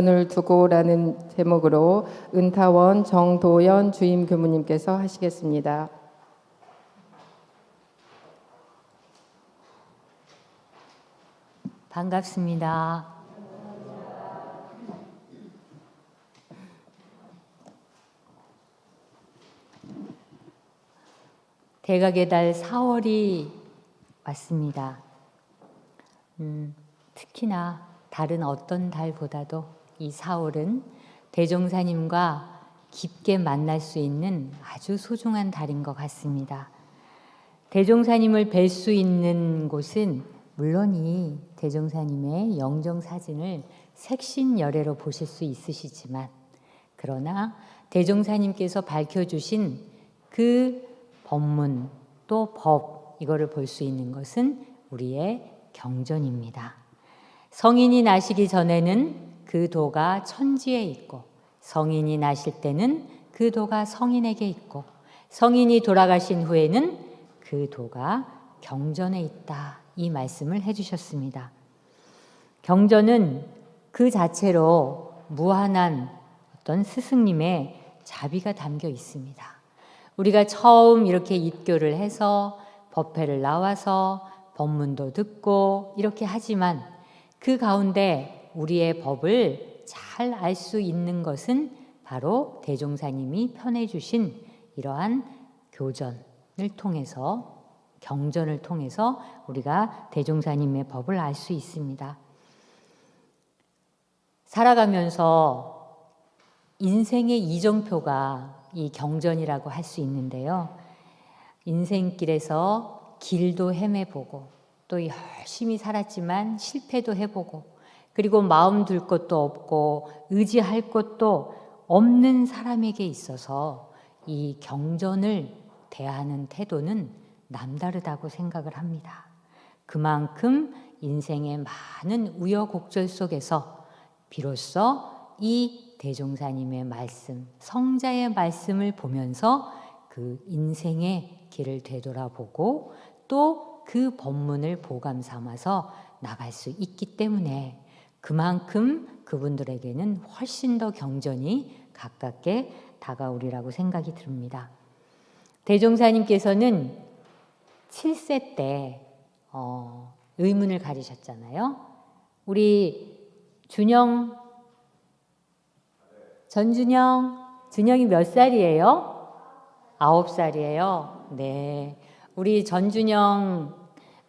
을 두고라는 제목으로 은타원 정도연 주임 교무님께서 하시겠습니다. 반갑습니다. 대각의 달 4월이 왔습니다. 특히나 다른 어떤 달보다도 이 4월은 대종사님과 깊게 만날 수 있는 아주 소중한 달인 것 같습니다. 대종사님을 뵐 수 있는 곳은 물론 이 대종사님의 영정사진을 색신열애로 보실 수 있으시지만, 그러나 대종사님께서 밝혀주신 그 법문 또 법, 이거를 볼 수 있는 것은 우리의 경전입니다. 성인이 나시기 전에는 그 도가 천지에 있고, 성인이 나실 때는 그 도가 성인에게 있고, 성인이 돌아가신 후에는 그 도가 경전에 있다, 이 말씀을 해주셨습니다. 경전은 그 자체로 무한한 어떤 스승님의 자비가 담겨 있습니다. 우리가 처음 이렇게 입교를 해서 법회를 나와서 법문도 듣고 이렇게 하지만, 그 가운데 우리의 법을 잘 알 수 있는 것은 바로 대종사님이 펴내주신 이러한 교전을 통해서, 경전을 통해서 우리가 대종사님의 법을 알 수 있습니다. 살아가면서 인생의 이정표가 이 경전이라고 할 수 있는데요. 인생길에서 길도 헤매보고, 또 열심히 살았지만 실패도 해보고, 그리고 마음 둘 것도 없고 의지할 것도 없는 사람에게 있어서 이 경전을 대하는 태도는 남다르다고 생각을 합니다. 그만큼 인생의 많은 우여곡절 속에서 비로소 이 대종사님의 말씀, 성자의 말씀을 보면서 그 인생의 길을 되돌아보고 또 그 법문을 보감 삼아서 나갈 수 있기 때문에, 그만큼 그분들에게는 훨씬 더 경전이 가깝게 다가오리라고 생각이 듭니다. 대종사님께서는 7세 때 의문을 가지셨잖아요. 우리 준영이 몇 살이에요? 9살이에요. 네. 우리 전준영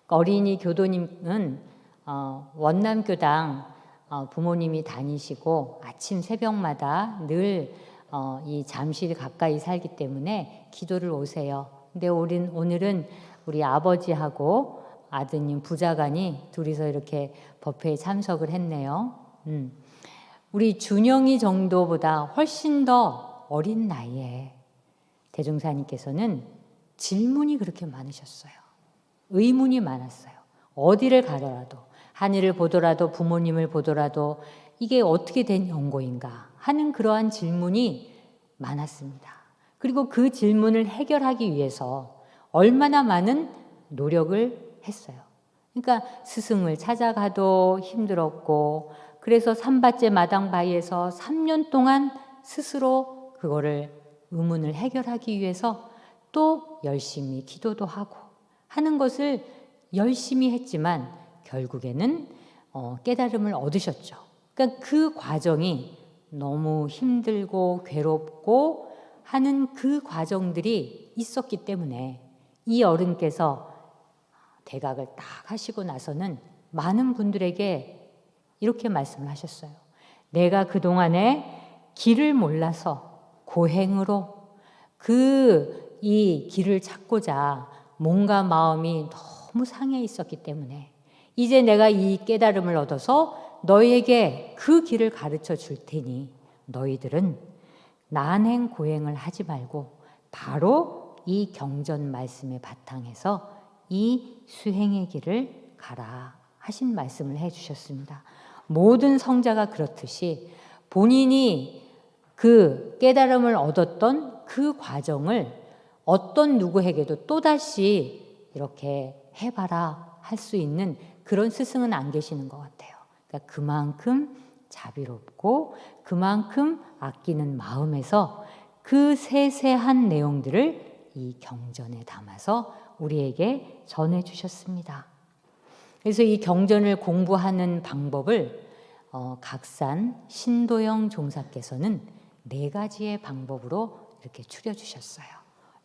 어린이 교도님은 원남교당 부모님이 다니시고 아침 새벽마다 늘 이 잠실 가까이 살기 때문에 기도를 오세요. 근데 오늘은 우리 아버지하고 아드님 부자간이 둘이서 이렇게 법회에 참석을 했네요. 우리 준영이 정도보다 훨씬 더 어린 나이에 대종사님께서는 질문이 그렇게 많으셨어요. 의문이 많았어요. 어디를 가더라도, 하늘을 보더라도, 부모님을 보더라도 이게 어떻게 된 연고인가 하는 그러한 질문이 많았습니다. 그리고 그 질문을 해결하기 위해서 얼마나 많은 노력을 했어요. 그러니까 스승을 찾아가도 힘들었고, 그래서 산밭제 마당바위에서 3년 동안 스스로 그거를 의문을 해결하기 위해서 또 열심히 기도도 하고 하는 것을 열심히 했지만 결국에는 깨달음을 얻으셨죠. 그러니까 그 과정이 너무 힘들고 괴롭고 하는 그 과정들이 있었기 때문에 이 어른께서 대각을 딱 하시고 나서는 많은 분들에게 이렇게 말씀을 하셨어요. 내가 그동안에 길을 몰라서 고행으로 이 길을 찾고자 몸과 마음이 너무 상해 있었기 때문에 이제 내가 이 깨달음을 얻어서 너희에게 그 길을 가르쳐 줄 테니 너희들은 난행 고행을 하지 말고 바로 이 경전 말씀의 바탕에서 이 수행의 길을 가라 하신 말씀을 해주셨습니다. 모든 성자가 그렇듯이 본인이 그 깨달음을 얻었던 그 과정을 어떤 누구에게도 또다시 이렇게 해봐라 할 수 있는 그런 스승은 안 계시는 것 같아요. 그러니까 그만큼 자비롭고 그만큼 아끼는 마음에서 그 세세한 내용들을 이 경전에 담아서 우리에게 전해 주셨습니다. 그래서 이 경전을 공부하는 방법을 각산 신도영 종사께서는 4가지의 방법으로 이렇게 추려주셨어요.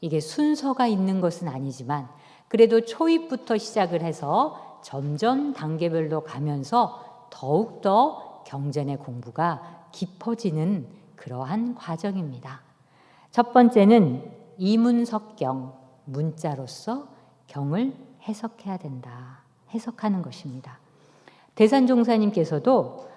이게 순서가 있는 것은 아니지만 그래도 초입부터 시작을 해서 점점 단계별로 가면서 더욱더 경전의 공부가 깊어지는 그러한 과정입니다. 첫 번째는 이문석경, 문자로서 경을 해석해야 된다. 해석하는 것입니다. 대산종사님께서도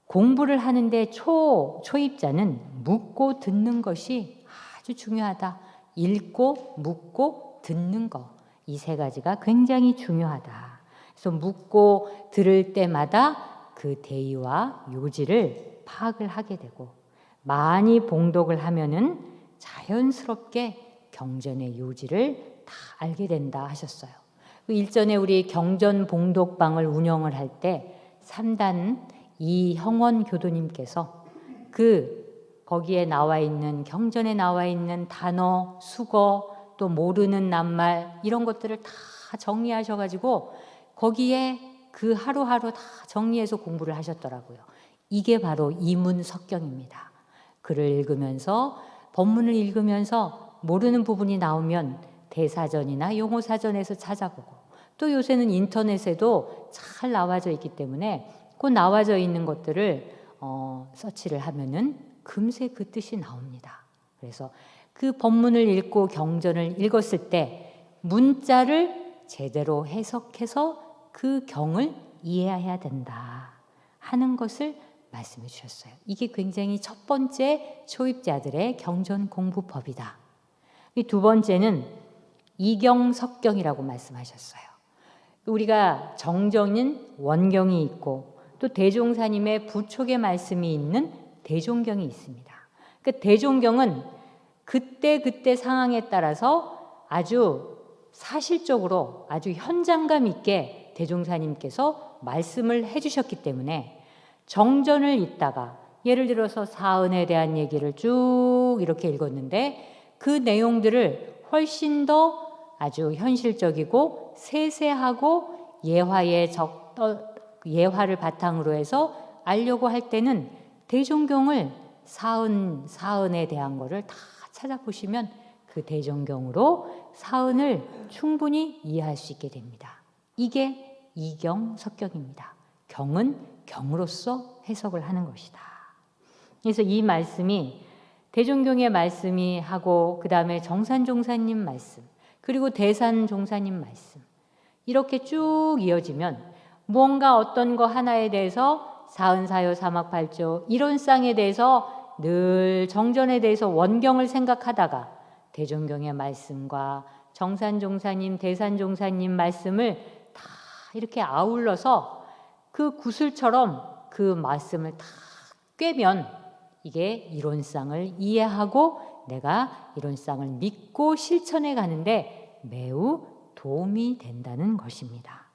공부를 하는데 초입자는 묻고 듣는 것이 아주 중요하다. 읽고 묻고 듣는 것. 이 3가지가 굉장히 중요하다. 그래서 묻고 들을 때마다 그 대의와 요지를 파악을 하게 되고 많이 봉독을 하면은 자연스럽게 경전의 요지를 다 알게 된다 하셨어요. 일전에 우리 경전 봉독방을 운영을 할 때 3단 이형원 교도님께서 거기에 나와 있는 경전에 나와 있는 단어, 수거, 또 모르는 낱말 이런 것들을 다 정리하셔가지고 거기에 그 하루하루 다 정리해서 공부를 하셨더라고요. 이게 바로 이문석경입니다. 글을 읽으면서 법문을 읽으면서 모르는 부분이 나오면 대사전이나 용어사전에서 찾아보고 또 요새는 인터넷에도 잘 나와져 있기 때문에 그 나와져 있는 것들을 서치를 하면은 금세 그 뜻이 나옵니다. 그래서 그 법문을 읽고 경전을 읽었을 때 문자를 제대로 해석해서 그 경을 이해해야 된다 하는 것을 말씀해 주셨어요. 이게 굉장히 첫 번째 초입자들의 경전 공부법이다. 이 2번째는 이경석경이라고 말씀하셨어요. 우리가 정정인 원경이 있고 또 대종사님의 부촉의 말씀이 있는 대종경이 있습니다. 그 대종경은 그때 상황에 따라서 아주 사실적으로 아주 현장감 있게 대종사님께서 말씀을 해주셨기 때문에 정전을 읽다가 예를 들어서 사은에 대한 얘기를 쭉 이렇게 읽었는데 그 내용들을 훨씬 더 아주 현실적이고 세세하고 예화를 바탕으로 해서 알려고 할 때는 대종경을 사은에 대한 거를 다 찾아보시면 그 대종경으로 사은을 충분히 이해할 수 있게 됩니다. 이게 이경석경입니다. 경은 경으로서 해석을 하는 것이다. 그래서 이 말씀이 대종경의 말씀이 하고 그 다음에 정산종사님 말씀 그리고 대산종사님 말씀 이렇게 쭉 이어지면 뭔가 어떤 거 하나에 대해서 사은사요 사막팔조 이런 쌍에 대해서 늘 정전에 대해서 원경을 생각하다가 대종경의 말씀과 정산종사님 대산종사님 말씀을 다 이렇게 아울러서 그 구슬처럼 그 말씀을 다 꿰면 이게 이론상을 이해하고 내가 이론상을 믿고 실천해 가는데 매우 도움이 된다는 것입니다.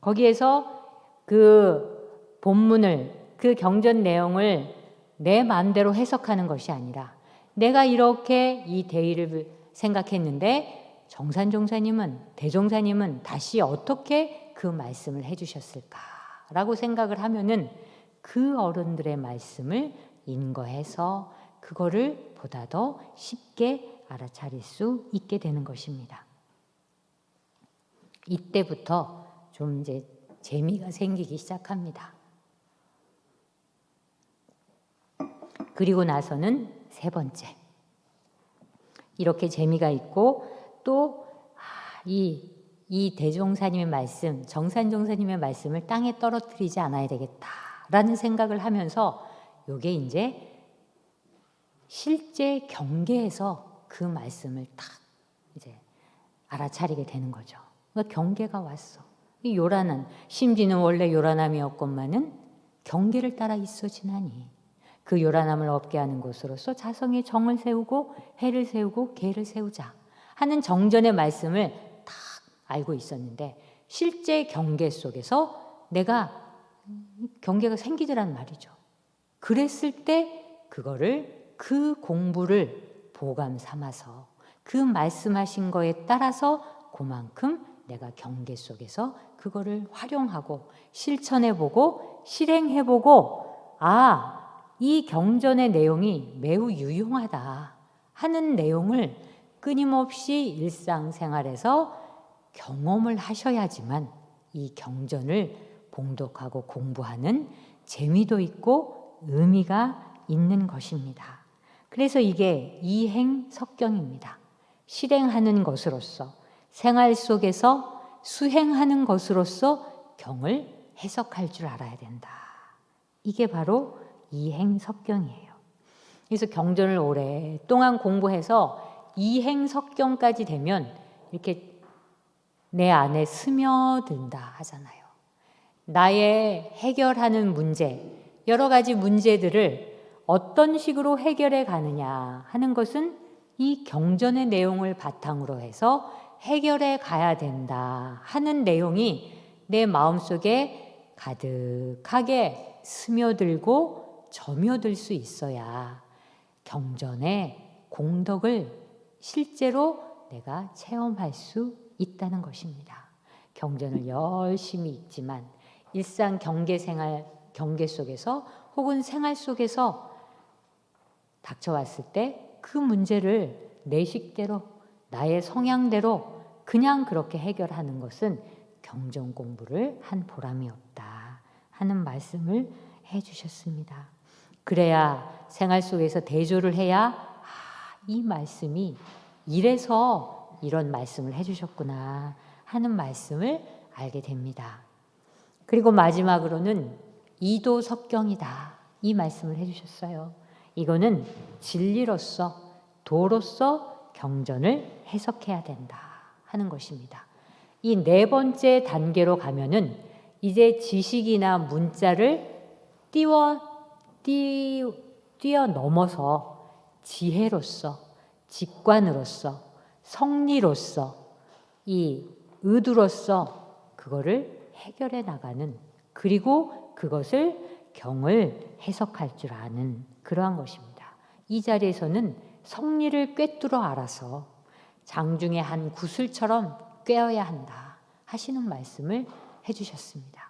거기에서 그 본문을 그 경전 내용을 내 마음대로 해석하는 것이 아니라 내가 이렇게 이 대의를 생각했는데 정산종사님은 대종사님은 다시 어떻게 그 말씀을 해주셨을까라고 생각을 하면은 그 어른들의 말씀을 인거해서 그거를 보다 더 쉽게 알아차릴 수 있게 되는 것입니다. 이때부터 좀 이제 재미가 생기기 시작합니다. 그리고 나서는 3번째. 이렇게 재미가 있고 또 이 대종사님의 말씀, 정산종사님의 말씀을 땅에 떨어뜨리지 않아야 되겠다라는 생각을 하면서 요게 이제 실제 경계에서 그 말씀을 딱 이제 알아차리게 되는 거죠. 그러니까 경계가 왔어. 이 요란한 심지는 원래 요란함이었건만은 경계를 따라 있어지나니 그 요란함을 없게 하는 것으로서 자성의 정을 세우고 해를 세우고 계를 세우자 하는 정전의 말씀을 딱 알고 있었는데 실제 경계 속에서 내가 경계가 생기더란 말이죠. 그랬을 때 그거를 그 공부를 보감 삼아서 그 말씀하신 거에 따라서 그만큼 내가 경계 속에서 그거를 활용하고 실천해보고 실행해보고 이 경전의 내용이 매우 유용하다 하는 내용을 끊임없이 일상생활에서 경험을 하셔야지만 이 경전을 봉독하고 공부하는 재미도 있고 의미가 있는 것입니다. 그래서 이게 이행석경입니다. 실행하는 것으로서 생활 속에서 수행하는 것으로서 경을 해석할 줄 알아야 된다. 이게 바로 이행석경이에요. 그래서 경전을 오랫동안 공부해서 이행석경까지 되면 이렇게 내 안에 스며든다 하잖아요. 나의 해결하는 문제, 여러 가지 문제들을 어떤 식으로 해결해 가느냐 하는 것은 이 경전의 내용을 바탕으로 해서 해결해 가야 된다 하는 내용이 내 마음속에 가득하게 스며들고 점여들 수 있어야 경전의 공덕을 실제로 내가 체험할 수 있다는 것입니다. 경전을 열심히 읽지만 일상 경계 생활, 경계 속에서 혹은 생활 속에서 닥쳐왔을 때 그 문제를 내 식대로 나의 성향대로 그냥 그렇게 해결하는 것은 경전 공부를 한 보람이 없다 하는 말씀을 해주셨습니다. 그래야 생활 속에서 대조를 해야 이 말씀이 이래서 이런 말씀을 해주셨구나 하는 말씀을 알게 됩니다. 그리고 마지막으로는 이도석경이다 이 말씀을 해주셨어요. 이거는 진리로서 도로서 경전을 해석해야 된다 하는 것입니다. 이 네 번째 단계로 가면은 이제 지식이나 문자를 뛰어넘어서 지혜로서 직관으로서 성리로서 이 의도로서 그거를 해결해 나가는 그리고 그것을 경을 해석할 줄 아는 그러한 것입니다. 이 자리에서는 성리를 꿰뚫어 알아서 장중의 한 구슬처럼 꿰어야 한다 하시는 말씀을 해주셨습니다.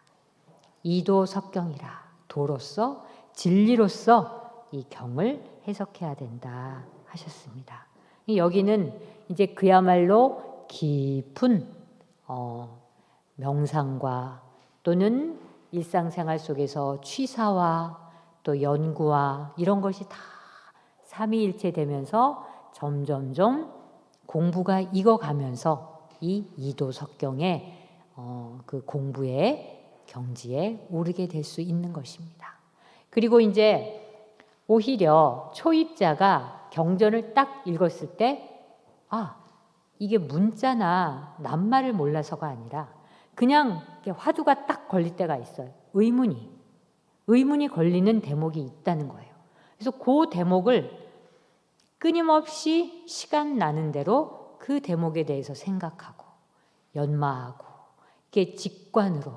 이도석경이라 도로서 진리로서 이 경을 해석해야 된다 하셨습니다. 여기는 이제 그야말로 깊은 명상과 또는 일상생활 속에서 취사와 또 연구와 이런 것이 다 삼위일체 되면서 점점점 공부가 익어가면서 이 이도석경의 그 공부의 경지에 오르게 될 수 있는 것입니다. 그리고 이제 오히려 초입자가 경전을 딱 읽었을 때 이게 문자나 낱말을 몰라서가 아니라 그냥 화두가 딱 걸릴 때가 있어요. 의문이 걸리는 대목이 있다는 거예요. 그래서 그 대목을 끊임없이 시간 나는 대로 그 대목에 대해서 생각하고 연마하고 이렇게 직관으로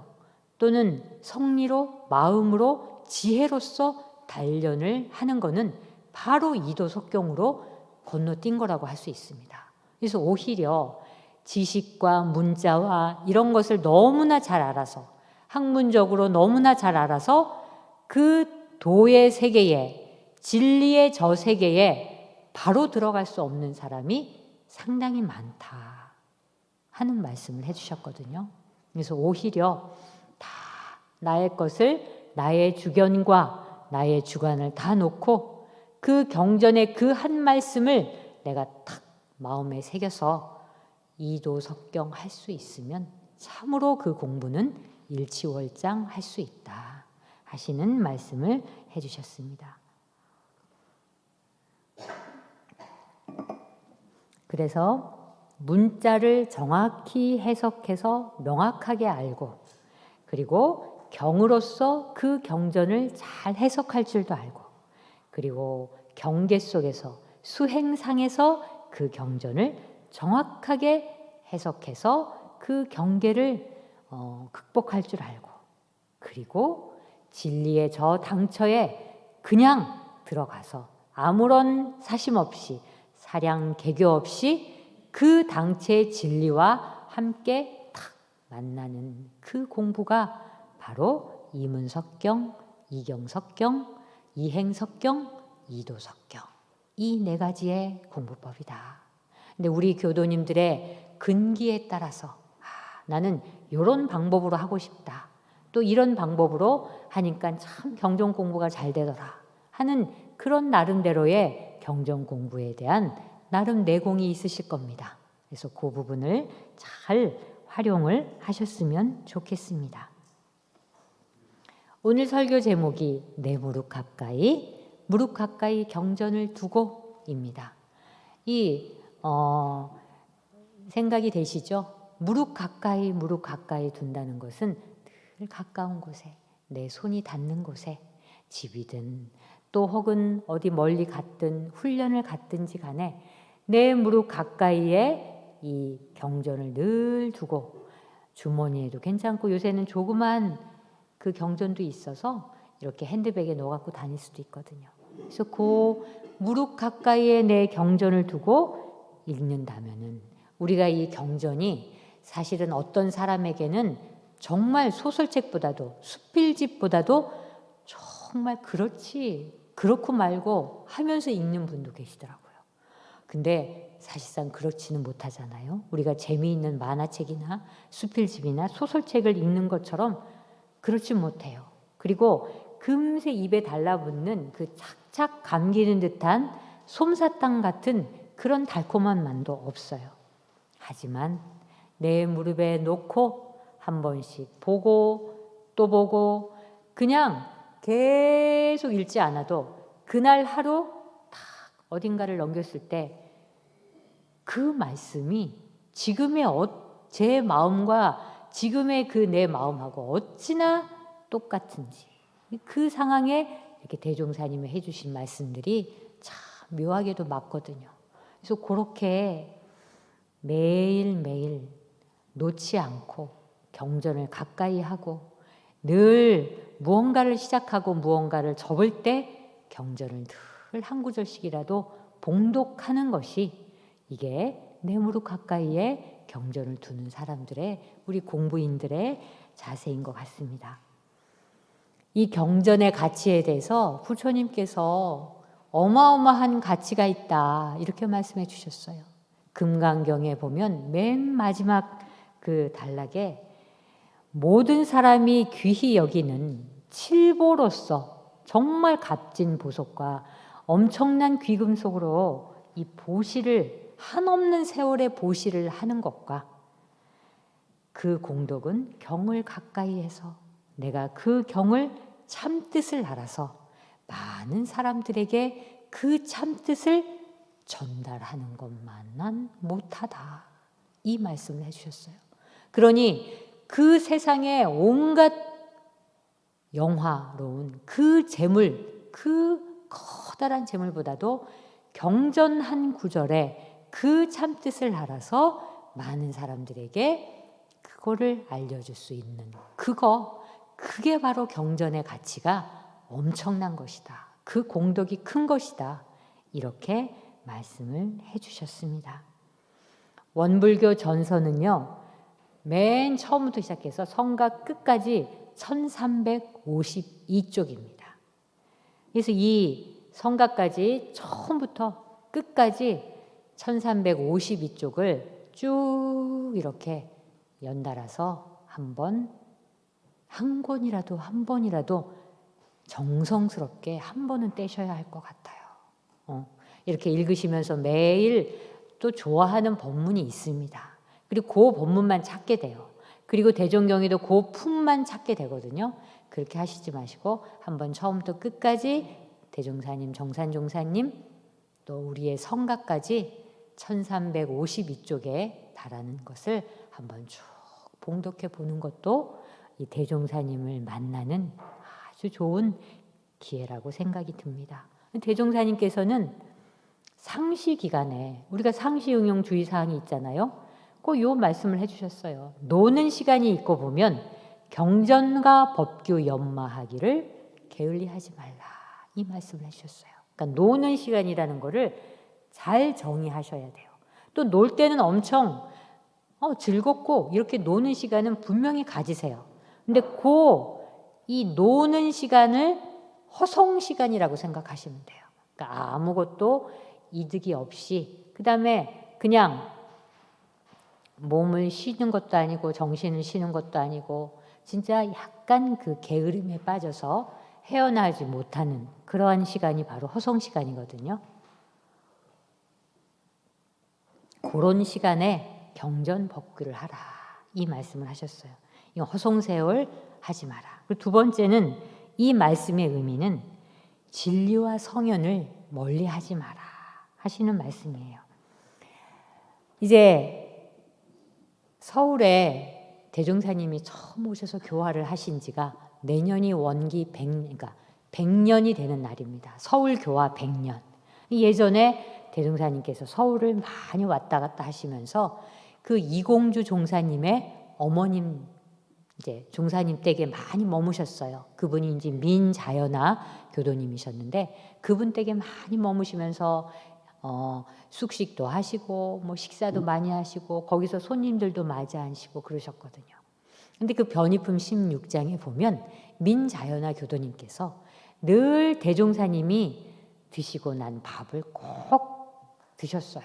또는 성리로 마음으로 지혜로서 단련을 하는 것은 바로 이도석경으로 건너뛴 거라고 할 수 있습니다. 그래서 오히려 지식과 문자와 이런 것을 너무나 잘 알아서 학문적으로 너무나 잘 알아서 그 도의 세계에 진리의 저 세계에 바로 들어갈 수 없는 사람이 상당히 많다 하는 말씀을 해주셨거든요. 그래서 오히려 다 나의 것을 나의 주견과 나의 주관을 다 놓고 그 경전의 그 한 말씀을 내가 탁 마음에 새겨서 이도석경 할 수 있으면 참으로 그 공부는 일치월장 할 수 있다 하시는 말씀을 해주셨습니다. 그래서 문자를 정확히 해석해서 명확하게 알고 그리고 경으로서 그 경전을 잘 해석할 줄도 알고 그리고 경계 속에서 수행상에서 그 경전을 정확하게 해석해서 그 경계를 극복할 줄 알고 그리고 진리의 저 당처에 그냥 들어가서 아무런 사심 없이 사량 개교 없이 그 당체의 진리와 함께 탁 만나는 그 공부가 바로 이문석경, 이경석경, 이행석경, 이도석경 이 네 가지의 공부법이다. 근데 우리 교도님들의 근기에 따라서 나는 이런 방법으로 하고 싶다. 또 이런 방법으로 하니까 참 경전 공부가 잘 되더라 하는 그런 나름대로의 경전 공부에 대한 나름 내공이 있으실 겁니다. 그래서 그 부분을 잘 활용을 하셨으면 좋겠습니다. 오늘 설교 제목이 내 무릎 가까이 경전을 두고입니다. 생각이 되시죠? 무릎 가까이 둔다는 것은 늘 가까운 곳에, 내 손이 닿는 곳에, 집이든 또 혹은 어디 멀리 갔든 훈련을 갔든지 간에 내 무릎 가까이에 이 경전을 늘 두고 주머니에도 괜찮고 요새는 조그만 그 경전도 있어서 이렇게 핸드백에 넣어갖고 다닐 수도 있거든요. 그래서 그 무릎 가까이에 내 경전을 두고 읽는다면은 우리가 이 경전이 사실은 어떤 사람에게는 정말 소설책보다도 수필집보다도 정말 그렇고 말고 하면서 읽는 분도 계시더라고요. 근데 사실상 그렇지는 못하잖아요. 우리가 재미있는 만화책이나 수필집이나 소설책을 읽는 것처럼 그렇지 못해요. 그리고 금세 입에 달라붙는 그 착착 감기는 듯한 솜사탕 같은 그런 달콤한 맛도 없어요. 하지만 내 무릎에 놓고 한 번씩 보고 또 보고 그냥 계속 읽지 않아도 그날 하루 딱 어딘가를 넘겼을 때 그 말씀이 지금의 제 마음과 지금의 그 내 마음하고 어찌나 똑같은지 그 상황에 이렇게 대종사님이 해주신 말씀들이 참 묘하게도 맞거든요. 그래서 그렇게 매일매일 놓지 않고 경전을 가까이 하고 늘 무언가를 시작하고 무언가를 접을 때 경전을 늘 한 구절씩이라도 봉독하는 것이 이게 내 무릎 가까이에 경전을 두는 사람들의 우리 공부인들의 자세인 것 같습니다. 이 경전의 가치에 대해서 부처님께서 어마어마한 가치가 있다 이렇게 말씀해 주셨어요. 금강경에 보면 맨 마지막 그 단락에 모든 사람이 귀히 여기는 칠보로서 정말 값진 보석과 엄청난 귀금속으로 이 보시를 한없는 세월의 보시를 하는 것과 그 공덕은 경을 가까이 해서 내가 그 경을 참뜻을 알아서 많은 사람들에게 그 참뜻을 전달하는 것만은 못하다. 이 말씀을 해주셨어요. 그러니 그 세상에 온갖 영화로운 그 재물, 그 커다란 재물보다도 경전 한 구절에 그 참뜻을 알아서 많은 사람들에게 그거를 알려줄 수 있는 그게 바로 경전의 가치가 엄청난 것이다. 그 공덕이 큰 것이다. 이렇게 말씀을 해주셨습니다. 원불교 전서는요. 맨 처음부터 시작해서 성각 끝까지 1352쪽입니다. 그래서 이 성각까지 처음부터 끝까지 1352쪽을 쭉 이렇게 연달아서 한 번이라도 정성스럽게 한 번은 떼셔야 할 것 같아요. 이렇게 읽으시면서 매일 또 좋아하는 법문이 있습니다. 그리고 그 법문만 찾게 돼요. 그리고 대종경에도 그 품만 찾게 되거든요. 그렇게 하시지 마시고 한번 처음부터 끝까지 대종사님, 정산종사님 또 우리의 성가까지 1352쪽에 달하는 것을 한번 쭉 봉독해 보는 것도 이 대종사님을 만나는 아주 좋은 기회라고 생각이 듭니다. 대종사님께서는 상시 기간에 우리가 상시 응용 주의사항이 있잖아요. 꼭 요 말씀을 해주셨어요. 노는 시간이 있고 보면 경전과 법규 연마하기를 게을리하지 말라. 이 말씀을 해주셨어요. 그러니까 노는 시간이라는 거를 잘 정의하셔야 돼요. 또 놀 때는 엄청 즐겁고 이렇게 노는 시간은 분명히 가지세요. 근데 이 노는 시간을 허송 시간이라고 생각하시면 돼요. 그러니까 아무것도 이득이 없이, 그 다음에 그냥 몸을 쉬는 것도 아니고 정신을 쉬는 것도 아니고 진짜 약간 그 게으름에 빠져서 헤어나지 못하는 그러한 시간이 바로 허송 시간이거든요. 그런 시간에 경전 법규를 하라. 이 말씀을 하셨어요. 이 허송세월 하지 마라. 그리고 두 번째는 이 말씀의 의미는 진리와 성현을 멀리하지 마라 하시는 말씀이에요. 이제 서울에 대종사님이 처음 오셔서 교화를 하신 지가 내년이 원기 100년이 되는 날입니다. 서울 교화 100년. 예전에 대종사님께서 서울을 많이 왔다 갔다 하시면서 그 이공주 종사님의 어머님 이제 종사님 댁에 많이 머무셨어요. 그분이 이제 민자연화 교도님이셨는데 그분 댁에 많이 머무시면서 숙식도 하시고 뭐 식사도 많이 하시고 거기서 손님들도 맞이하시고 그러셨거든요. 근데 그 변이품 16장에 보면 민자연화 교도님께서 늘 대종사님이 드시고 난 밥을 꼭 드셨어요.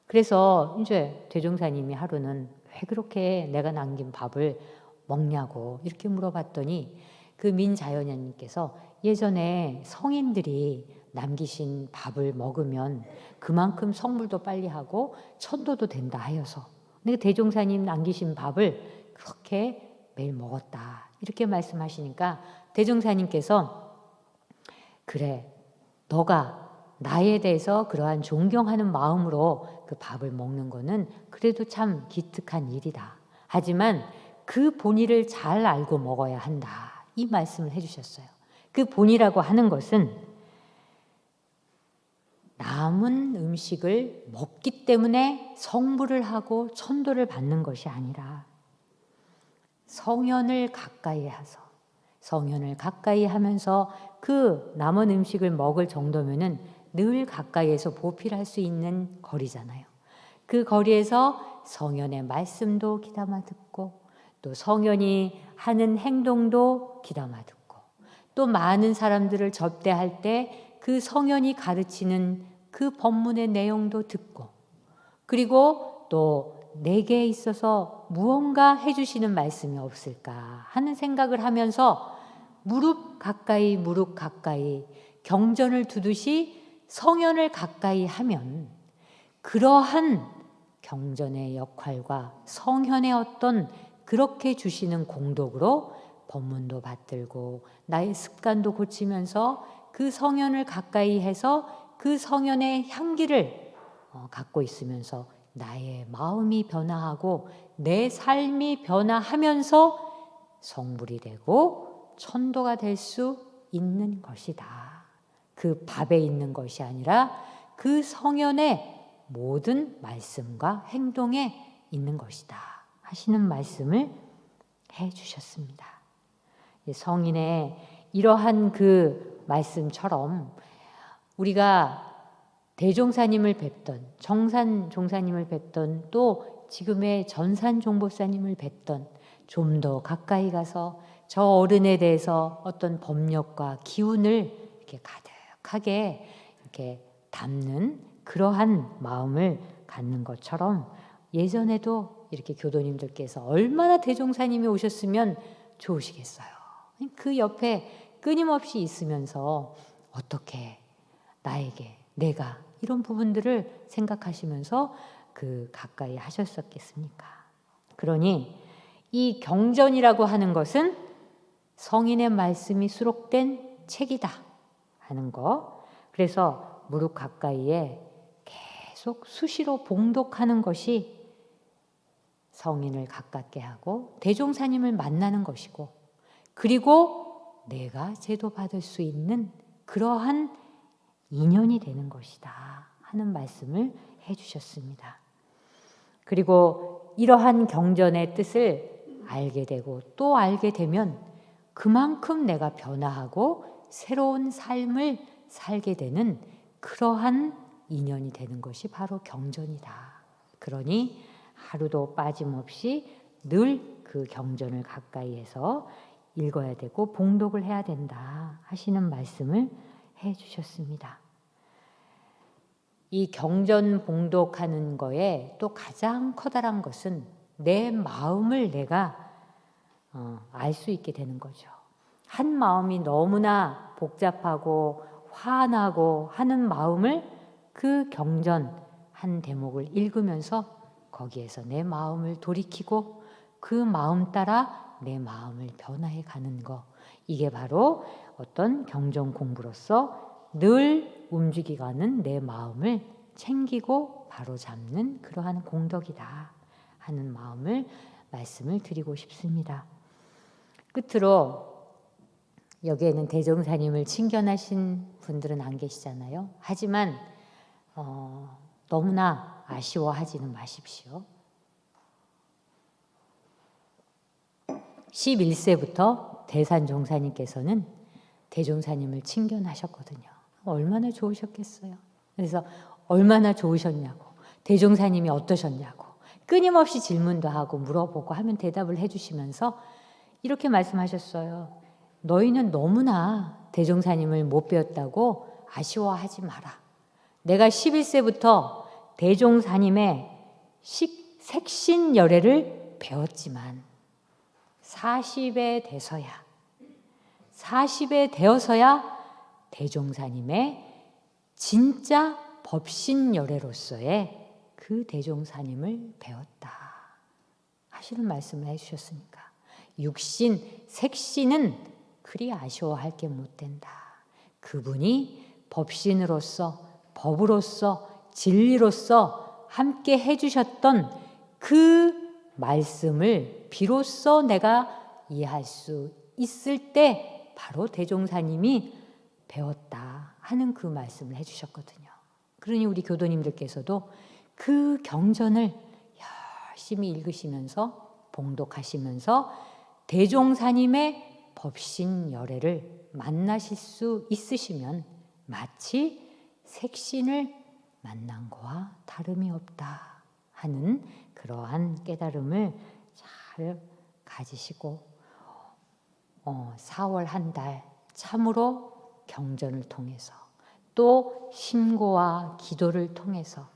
그래서 이제 대종사님이 하루는 왜 그렇게 내가 남긴 밥을 먹냐고 이렇게 물어봤더니 그 민자연화님께서 예전에 성인들이 남기신 밥을 먹으면 그만큼 성불도 빨리 하고 천도도 된다 하여서 근데 대종사님 남기신 밥을 그렇게 매일 먹었다 이렇게 말씀하시니까 대종사님께서 그래 너가 나에 대해서 그러한 존경하는 마음으로 그 밥을 먹는 거는 그래도 참 기특한 일이다. 하지만 그 본의를 잘 알고 먹어야 한다. 이 말씀을 해주셨어요. 그 본의라고 하는 것은 남은 음식을 먹기 때문에 성불을 하고 천도를 받는 것이 아니라 성현을 가까이 해서 성현을 가까이 하면서 그 남은 음식을 먹을 정도면은 늘 가까이에서 보필할 수 있는 거리잖아요. 그 거리에서 성현의 말씀도 귀담아 듣고 또 성현이 하는 행동도 귀담아 듣고 또 많은 사람들을 접대할 때 그 성현이 가르치는 그 법문의 내용도 듣고 그리고 또 내게 있어서 무언가 해주시는 말씀이 없을까 하는 생각을 하면서 무릎 가까이 경전을 두듯이 성현을 가까이 하면 그러한 경전의 역할과 성현의 어떤 그렇게 주시는 공덕으로 법문도 받들고 나의 습관도 고치면서 그 성현을 가까이 해서 그 성현의 향기를 갖고 있으면서 나의 마음이 변화하고 내 삶이 변화하면서 성불이 되고 천도가 될 수 있는 것이다. 그 밥에 있는 것이 아니라 그 성현의 모든 말씀과 행동에 있는 것이다 하시는 말씀을 해 주셨습니다. 성인의 이러한 그 말씀처럼 우리가 대종사님을 뵙던 정산 종사님을 뵙던 또 지금의 전산 종보사님을 뵙던 좀 더 가까이 가서 저 어른에 대해서 어떤 법력과 기운을 이렇게 가득하게 이렇게 담는 그러한 마음을 갖는 것처럼 예전에도 이렇게 교도님들께서 얼마나 대종사님이 오셨으면 좋으시겠어요. 그 옆에 끊임없이 있으면서 어떻게 나에게 내가 이런 부분들을 생각하시면서 그 가까이 하셨었겠습니까? 그러니 이 경전이라고 하는 것은 성인의 말씀이 수록된 책이다 하는 거. 그래서 무릎 가까이에 계속 수시로 봉독하는 것이 성인을 가깝게 하고 대종사님을 만나는 것이고 그리고 내가 제도받을 수 있는 그러한 인연이 되는 것이다 하는 말씀을 해주셨습니다. 그리고 이러한 경전의 뜻을 알게 되고 또 알게 되면 그만큼 내가 변화하고 새로운 삶을 살게 되는 그러한 인연이 되는 것이 바로 경전이다. 그러니 하루도 빠짐없이 늘 그 경전을 가까이에서 읽어야 되고 봉독을 해야 된다 하시는 말씀을 해 주셨습니다. 이 경전 봉독하는 거에 또 가장 커다란 것은 내 마음을 내가 알 수 있게 되는 거죠. 한 마음이 너무나 복잡하고 화나고 하는 마음을 그 경전 한 대목을 읽으면서 거기에서 내 마음을 돌이키고 그 마음 따라 내 마음을 변화해 가는 거, 이게 바로 어떤 경전 공부로서 늘 움직이가는 내 마음을 챙기고 바로잡는 그러한 공덕이다 하는 말씀을 드리고 싶습니다. 끝으로 여기에는 대종사님을 친견하신 분들은 안 계시잖아요. 하지만 너무나 아쉬워하지는 마십시오. 11세부터 대산종사님께서는 대종사님을 친견하셨거든요. 얼마나 좋으셨겠어요. 그래서 얼마나 좋으셨냐고, 대종사님이 어떠셨냐고 끊임없이 질문도 하고 물어보고 하면 대답을 해주시면서 이렇게 말씀하셨어요. 너희는 너무나 대종사님을 못 배웠다고 아쉬워하지 마라. 내가 11세부터 대종사님의 색신열애를 배웠지만 40에 되어서야 대종사님의 진짜 법신열애로서의 그 대종사님을 배웠다 하시는 말씀을 해주셨으니까 육신, 색신은 그리 아쉬워할 게 못 된다. 그분이 법신으로서, 법으로서, 진리로서 함께 해주셨던 그 말씀을 비로소 내가 이해할 수 있을 때 바로 대종사님이 배웠다 하는 그 말씀을 해주셨거든요. 그러니 우리 교도님들께서도 그 경전을 열심히 읽으시면서 봉독하시면서 대종사님의 법신열애를 만나실 수 있으시면 마치 색신을 만난 거와 다름이 없다 하는 그러한 깨달음을 잘 가지시고 4월 한 달 참으로 경전을 통해서 또 심고와 기도를 통해서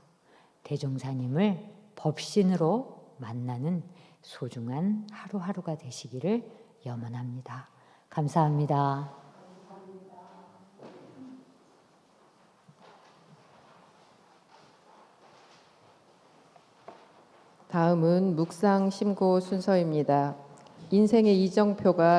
대종사님을 법신으로 만나는 소중한 하루하루가 되시기를 염원합니다. 감사합니다. 다음은 묵상 심고 순서입니다. 인생의 이정표가